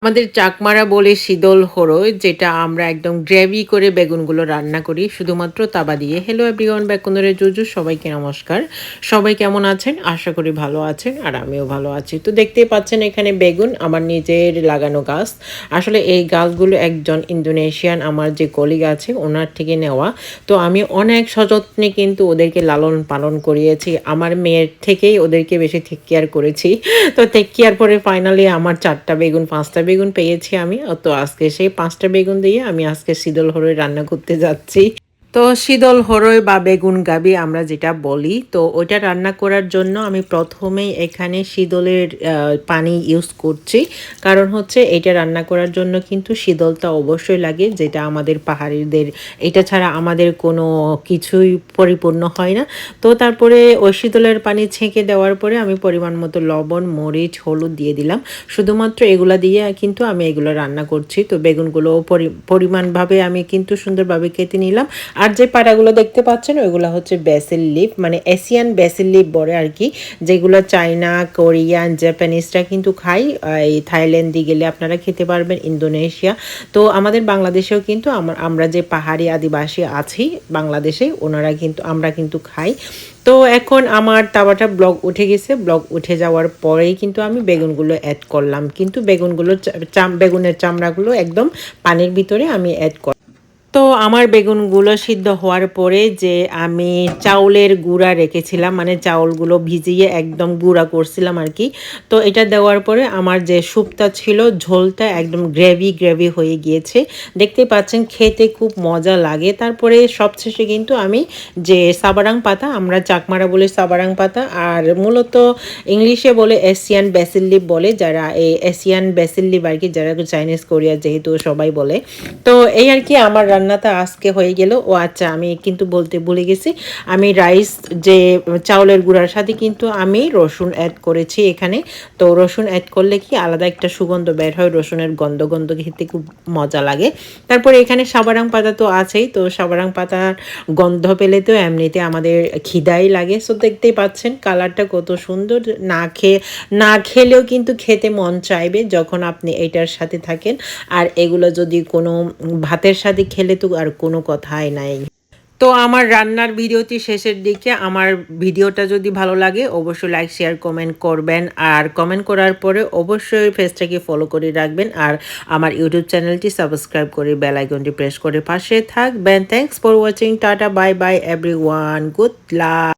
আমাদের চাকমারা বলে শীতল হরই, যেটা আমরা একদম গ্রেভি করে বেগুনগুলো রান্না করি শুধুমাত্র তাবা দিয়ে। হ্যালো এভরিওয়ান, ব্যাকুন্দরে জুজু, সবাইকে নমস্কার। সবাই কেমন আছেন? আশা করি ভালো আছেন, আর আমিও ভালো আছি। তো দেখতেই পাচ্ছেন এখানে বেগুন আমার নিজের লাগানো গাছ। আসলে এই গাছগুলো একজন ইন্দোনেশিয়ান আমার যে কলিগ আছে ওনার থেকে নেওয়া। তো আমি অনেক সযত্নে কিন্তু ওদেরকে লালন পালন করিয়েছি। আমার মেয়ের থেকেই ওদেরকে বেশি টেক কেয়ার করেছি। তো টেক কেয়ার পরে ফাইনালি আমার ৪টা বেগুন ৫টা বেগুন পেয়েছি আমি। তো আজকে সেই ৫টা বেগুন দিয়ে আমি আজকে শীতল হরই রান্না করতে যাচ্ছি। তো শীতল হরই বা বেগুন গাবি আমরা যেটা বলি, তো ওইটা রান্না করার জন্য আমি প্রথমেই এখানে শীতলের পানি ইউজ করছি। কারণ হচ্ছে এটা রান্না করার জন্য কিন্তু শীতলটা অবশ্যই লাগে, যেটা আমাদের পাহাড়িদের, এটা ছাড়া আমাদের কোনো কিছুই পরিপূর্ণ হয় না। তো তারপরে ওই শীতলের পানি ছেঁকে দেওয়ার পরে আমি পরিমাণ মতো লবণ, মরিচ, হলুদ দিয়ে দিলাম। শুধুমাত্র এগুলা দিয়ে কিন্তু আমি এগুলো রান্না করছি। তো বেগুনগুলো পরিমাণভাবে আমি কিন্তু সুন্দরভাবে কেটে নিলাম। আর যে পাতাগুলো দেখতে পাচ্ছেন ওইগুলো হচ্ছে বেসিল লিফ, মানে এশিয়ান বেসিল লিফ বলে আর কি, যেগুলো চায়না, কোরিয়ান, জাপানিজরা কিন্তু খায়। এই থাইল্যান্ডে গেলে আপনারা খেতে পারবেন, ইন্দোনেশিয়া। তো আমাদের বাংলাদেশেও কিন্তু আমরা যে পাহাড়ি আদিবাসী আছি বাংলাদেশে, আমরা কিন্তু খাই। তো এখন আমার তাওয়াটা ব্লক উঠে গেছে। ব্লক উঠে যাওয়ার পরেই কিন্তু আমি বেগুনগুলো অ্যাড করলাম। কিন্তু বেগুনের চামড়াগুলো একদম পানির ভিতরে আমি অ্যাড করলাম। তো আমার বেগুনগুলো সিদ্ধ হওয়ার পরে যে আমি চাউলের গুঁড়া রেখেছিলাম, মানে চাউলগুলো ভিজিয়ে একদম গুঁড়া করছিলাম আর কি। তো এটা দেওয়ার পরে আমার যে স্যুপটা ছিল, ঝোলটা একদম গ্রেভি গ্রেভি হয়ে গিয়েছে। দেখতে পাচ্ছেন খেতে খুব মজা লাগে। তারপরে সবশেষে কিন্তু আমি যে সাবারাং পাতা, আমরা চাকমারা বলে সাবারাং পাতা, আর মূলত ইংলিশে বলে এশিয়ান বেসিল লিফ বলে, যারা এই এশিয়ান বেসিল লিফ আর কি, যারা চাইনিজ কোরিয়া যেহেতু সবাই বলে। তো এই আর কি আমার রান্নাটা আজকে হয়ে গেল। ও আচ্ছা, আমি কিন্তু বলতে ভুলে গেছি, আমি রাইস যে চাউলের গুঁড়ার সাথে কিন্তু আমি রসুন অ্যাড করেছি এখানে। তো রসুন অ্যাড করলে কি আলাদা একটা সুগন্ধ বের হয়, রসুনের গন্ধ গন্ধ খেতে খুব মজা লাগে। তারপরে এখানে সাবারাং পাতা তো আছেই, তো সাবারাং পাতার গন্ধ পেলে তো এমনিতে আমাদের খিদাই লাগে। সো দেখতেই পাচ্ছেন কালারটা কত সুন্দর। না খেলেও কিন্তু খেতে মন চাইবে যখন আপনি এটার সাথে থাকেন। আর এগুলো যদি কোনো ভাতের সাথে খেলে তো আর কোনো কথাই নাই। তো আমার রান্নার ভিডিওটি শেষের দিকে, আমার ভিডিওটা যদি ভালো লাগে অবশ্যই লাইক, শেয়ার, কমেন্ট করবেন। আর কমেন্ট করার পরে অবশ্যই পেজটাকে ফলো করে রাখবেন। আর আমার ইউটিউব চ্যানেলটি সাবস্ক্রাইব করে বেল আইকনটি প্রেস করে পাশে থাকবেন। Thanks for watching. Tata, bye bye everyone, good luck.